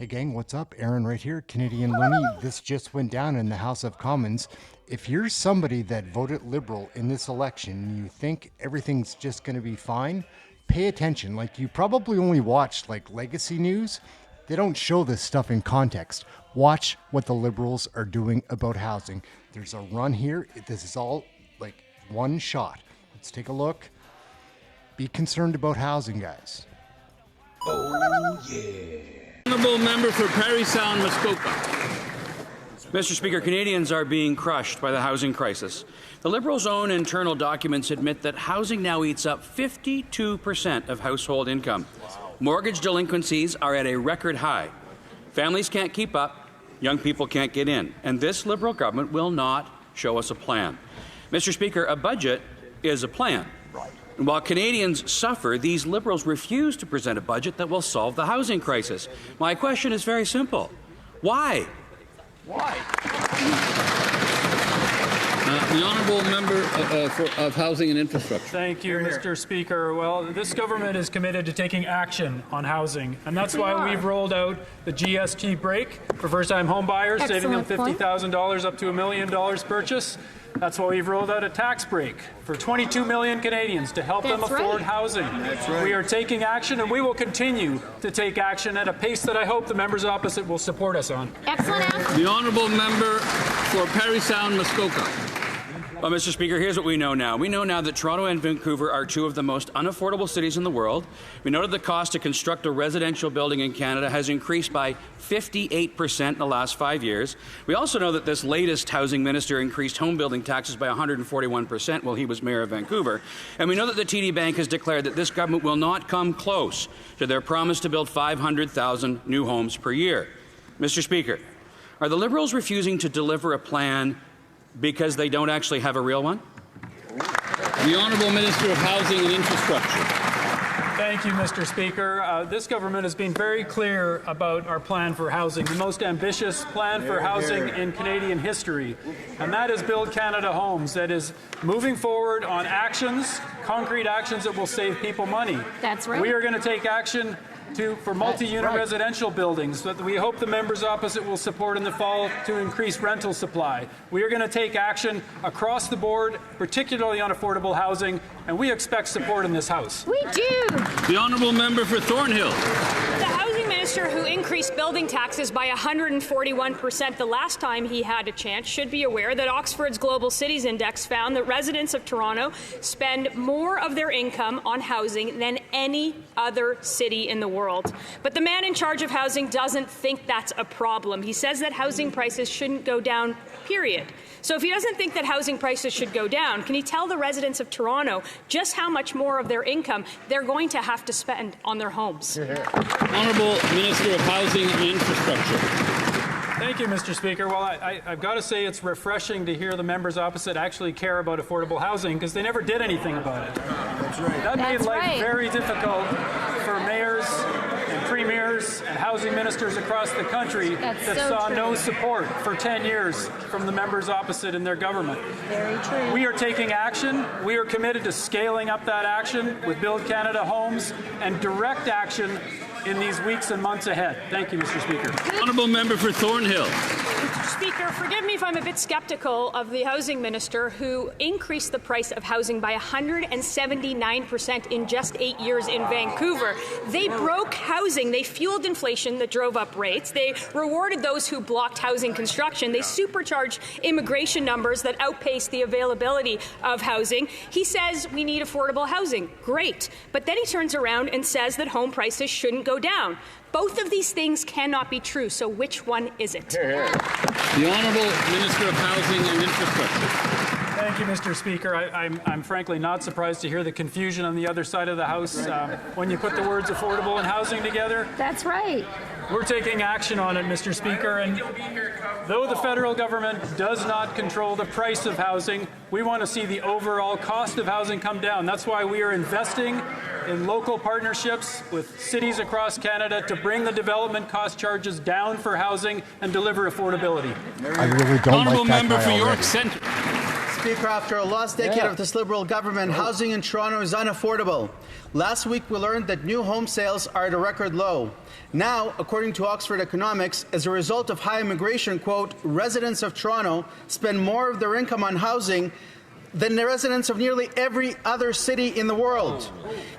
Hey gang, what's up? Aaron right here, Canadian Looney. This just went down in the House of Commons. If you're somebody that voted Liberal in this election and you think everything's just going to be fine, pay attention. Like, you probably only watched like legacy news. They don't show this stuff in context. Watch what the Liberals are doing about housing. There's a run here. This is all like one shot. Let's take a look. Be concerned about housing, guys. Oh, yeah. Honourable member for Parry Sound, Muskoka. Mr. Speaker, Canadians are being crushed by the housing crisis. The Liberals' own internal documents admit that housing now eats up 52% of household income. Wow. Mortgage delinquencies are at a record high. Families can't keep up, young people can't get in, and this Liberal government will not show us a plan. Mr. Speaker, a budget is a plan. And while Canadians suffer, these Liberals refuse to present a budget that will solve the housing crisis. My question is very simple. Why? Why? The honourable member of Housing and Infrastructure. Thank you, Mr. Speaker. Well, this government is committed to taking action on housing, and that's why we've rolled out the GST break for first-time home buyers, saving them $50,000 up to $1 million purchase. That's why we've rolled out a tax break for 22 million Canadians to help them afford housing. That's right. We are taking action, and we will continue to take action at a pace that I hope the members opposite will support us on. Excellent answer. The honourable member for Parry Sound, Muskoka. Well, Mr. Speaker, here's what we know now. We know now that Toronto and Vancouver are two of the most unaffordable cities in the world. We know that the cost to construct a residential building in Canada has increased by 58% in the last 5 years. We also know that this latest housing minister increased home building taxes by 141% while he was mayor of Vancouver. And we know that the TD Bank has declared that this government will not come close to their promise to build 500,000 new homes per year. Mr. Speaker, are the Liberals refusing to deliver a plan because they don't actually have a real one? The Honourable Minister of Housing and Infrastructure. Thank you, Mr. Speaker. This government has been very clear about our plan for housing, the most ambitious plan for housing in Canadian history, and that is Build Canada Homes, that is moving forward on actions, concrete actions that will save people money. That's right. We are going to take action for multi-unit residential buildings that we hope the members opposite will support in the fall to increase rental supply. We are going to take action across the board, particularly on affordable housing, and we expect support in this House. We do. The honourable member for Thornhill. The housing minister who increased building taxes by 141% the last time he had a chance should be aware that Oxford's Global Cities Index found that residents of Toronto spend more of their income on housing than any other city in the world. But the man in charge of housing doesn't think that's a problem. He says that housing prices shouldn't go down, period. So if he doesn't think that housing prices should go down, can he tell the residents of Toronto just how much more of their income they're going to have to spend on their homes? Honourable Minister of Housing and Infrastructure. Thank you, Mr. Speaker. Well, I've got to say it's refreshing to hear the members opposite actually care about affordable housing, because they never did anything about it. That's right. That made life very difficult for mayors and premiers and housing ministers across the country that saw no support for 10 years from the members opposite in their government. Very true. We are taking action. We are committed to scaling up that action with Build Canada Homes and direct action in these weeks and months ahead. Thank you, Mr. Speaker. Honourable member for Thornhill. Mr. Speaker, forgive me if I'm a bit skeptical of the housing minister who increased the price of housing by 179% in just 8 years in Vancouver. They broke housing. They fueled inflation that drove up rates. They rewarded those who blocked housing construction. They supercharged immigration numbers that outpaced the availability of housing. He says we need affordable housing. Great. But then he turns around and says that home prices shouldn't go down. Both of these things cannot be true, so which one is it? The Honourable Minister of Housing and Infrastructure. Thank you, Mr. Speaker. I'm frankly not surprised to hear the confusion on the other side of the House when you put the words affordable and housing together. That's right. We're taking action on it, Mr. Speaker, and though the federal government does not control the price of housing, we want to see the overall cost of housing come down. That's why we are investing in local partnerships with cities across Canada to bring the development cost charges down for housing and deliver affordability. I really don't Honourable like that member guy for York already. Centre. Speaker, after a lost decade of this Liberal government, housing in Toronto is unaffordable. Last week, we learned that new home sales are at a record low. Now, according to Oxford Economics, as a result of high immigration, quote, residents of Toronto spend more of their income on housing than the residents of nearly every other city in the world.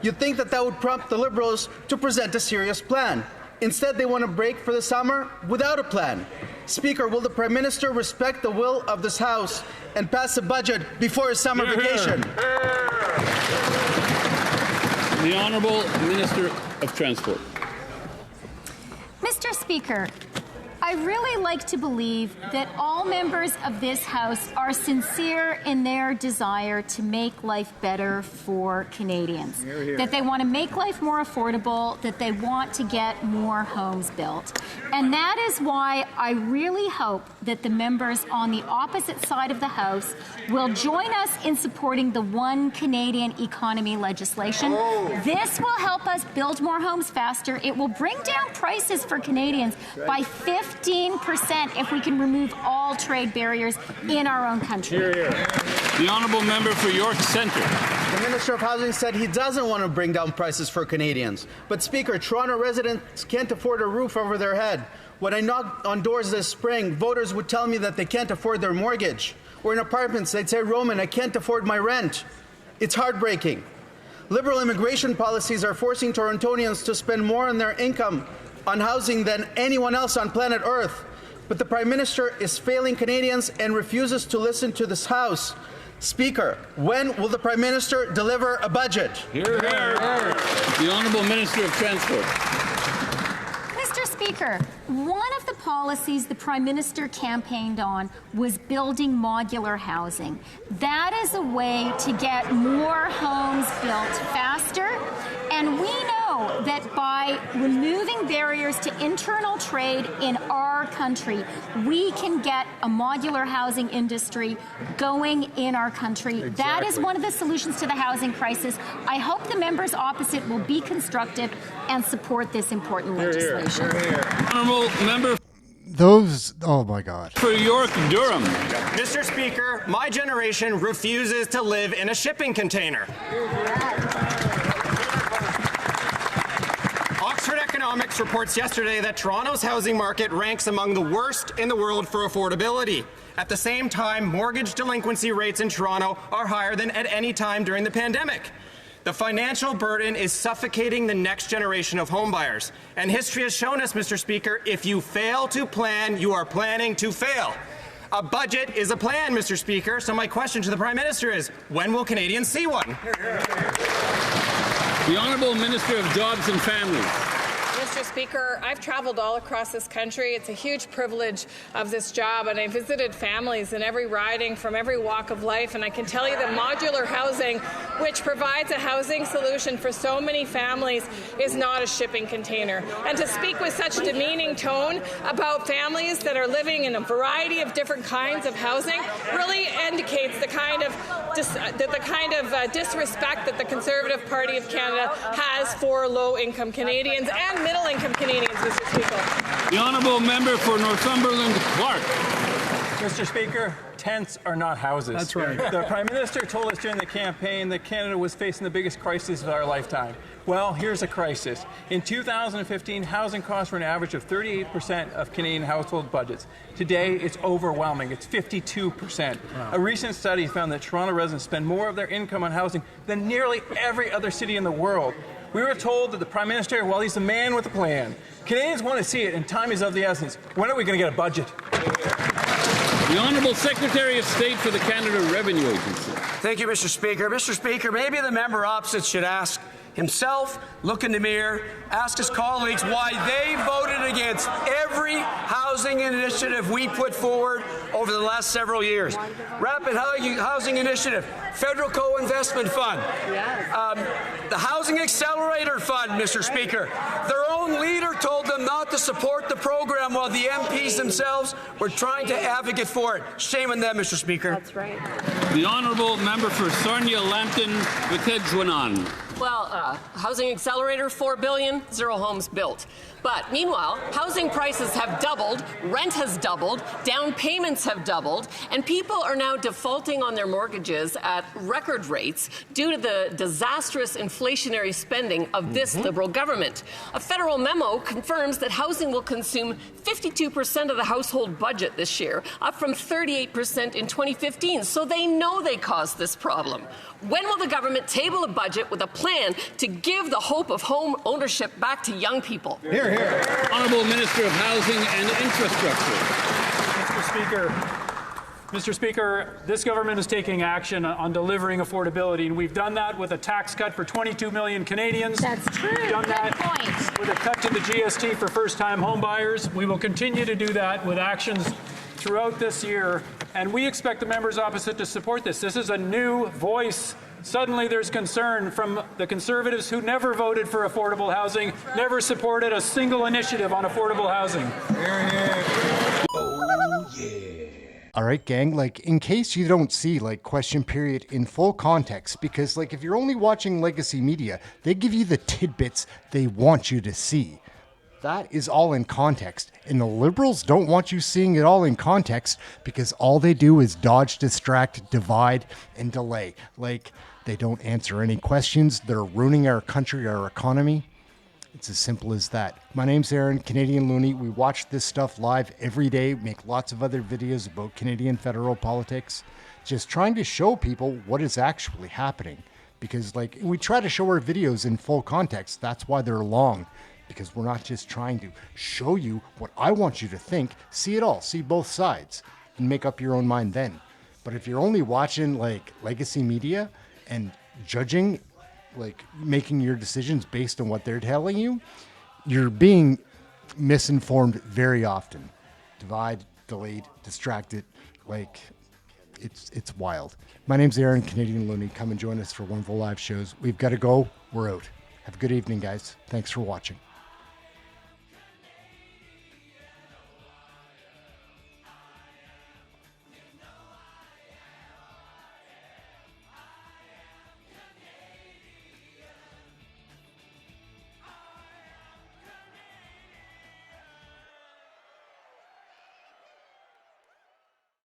You'd think that that would prompt the Liberals to present a serious plan. Instead, they want to break for the summer without a plan. Speaker, will the Prime Minister respect the will of this House and pass a budget before his summer vacation? The Honourable Minister of Transport. Mr. Speaker, I really like to believe that all members of this House are sincere in their desire to make life better for Canadians, that they want to make life more affordable, that they want to get more homes built. And that is why I really hope that the members on the opposite side of the House will join us in supporting the One Canadian Economy legislation. This will help us build more homes faster. It will bring down prices for Canadians by 15% if we can remove all trade barriers in our own country. The Honourable Member for York Centre. The Minister of Housing said he doesn't want to bring down prices for Canadians. But, Speaker, Toronto residents can't afford a roof over their head. When I knocked on doors this spring, voters would tell me that they can't afford their mortgage. Or in apartments, they'd say, Roman, I can't afford my rent. It's heartbreaking. Liberal immigration policies are forcing Torontonians to spend more on their income on housing than anyone else on planet Earth. But the Prime Minister is failing Canadians and refuses to listen to this House. Speaker, when will the Prime Minister deliver a budget? The Honourable Minister of Transport. Mr. Speaker, one of the policies the Prime Minister campaigned on was building modular housing. That is a way to get more homes built faster, and we know that by removing barriers to internal trade in our country, we can get a modular housing industry going in our country. Exactly. That is one of the solutions to the housing crisis. I hope the members opposite will be constructive and support this important legislation. Honourable Member Oh my God. for York Durham. Mr. Speaker, my generation refuses to live in a shipping container. Oxford Economics reports yesterday that Toronto's housing market ranks among the worst in the world for affordability. At the same time, mortgage delinquency rates in Toronto are higher than at any time during the pandemic. The financial burden is suffocating the next generation of homebuyers. And history has shown us, Mr. Speaker, if you fail to plan, you are planning to fail. A budget is a plan, Mr. Speaker. So my question to the Prime Minister is, when will Canadians see one? The Honourable Minister of Jobs and Families. Mr. Speaker, I've traveled all across this country. It's a huge privilege of this job, and I visited families in every riding from every walk of life, and I can tell you that modular housing, which provides a housing solution for so many families, is not a shipping container. And to speak with such a demeaning tone about families that are living in a variety of different kinds of housing really indicates the kind of disrespect that the Conservative Party of Canada has for low-income Canadians and middle-income Canadians, Mr. Speaker. The Honourable Member for Northumberland Clark. Mr. Speaker, tents are not houses. That's right. The Prime Minister told us during the campaign that Canada was facing the biggest crisis of our lifetime. Well, here's a crisis. In 2015, housing costs were an average of 38% of Canadian household budgets. Today, it's overwhelming. It's 52%. Wow. A recent study found that Toronto residents spend more of their income on housing than nearly every other city in the world. We were told that the Prime Minister, well, he's the man with a plan. Canadians want to see it, and time is of the essence. When are we going to get a budget? The Honourable Secretary of State for the Canada Revenue Agency. Thank you, Mr. Speaker. Mr. Speaker, maybe the member opposite should ask himself, look in the mirror, ask his colleagues why they voted against every housing initiative we put forward over the last several years. Rapid Housing Initiative, Federal Co-Investment Fund, the Housing Accelerator Fund, Mr. Speaker. Their own leader told them not to support the program while the MPs themselves were trying to advocate for it. Shame on them, Mr. Speaker. That's right. The Honourable Member for Sarnia-Lambton, Vitejwanan. Well, housing accelerator, $4 billion, 0 homes built. But meanwhile, housing prices have doubled, rent has doubled, down payments have doubled, and people are now defaulting on their mortgages at record rates due to the disastrous inflationary spending of this Liberal government. A federal memo confirms that housing will consume 52% of the household budget this year, up from 38% in 2015, so they know they caused this problem. When will the government table a budget with a plan to give the hope of home ownership back to young people? Here, here. Honourable Minister of Housing and Infrastructure. Mr. Speaker, this government is taking action on delivering affordability, and we've done that with a tax cut for 22 million Canadians. That's true. We've done that with a cut to the GST for first-time homebuyers. We will continue to do that with actions throughout this year, and we expect the members opposite to support this. This is a new voice. Suddenly there's concern from the Conservatives who never voted for affordable housing, never supported a single initiative on affordable housing. Oh, yeah. All right, gang, like, in case you don't see, like, question period in full context, because, like, if you're only watching legacy media, they give you the tidbits they want you to see. That is all in context, and the Liberals don't want you seeing it all in context because all they do is dodge, distract, divide, and delay. Like, they don't answer any questions. They're ruining our country, our economy. It's as simple as that. My name's Aaron, Canadian Loony. We watch this stuff live every day, make lots of other videos about Canadian federal politics, just trying to show people what is actually happening. Because, like, we try to show our videos in full context. That's why they're long. Because we're not just trying to show you what I want you to think. See it all. See both sides. And make up your own mind then. But if you're only watching, like, legacy media and judging, like, making your decisions based on what they're telling you, you're being misinformed very often. Divide, delayed, distracted. Like, it's wild. My name's Aaron, Canadian Loony. Come and join us for one of the live shows. We've got to go. We're out. Have a good evening, guys. Thanks for watching.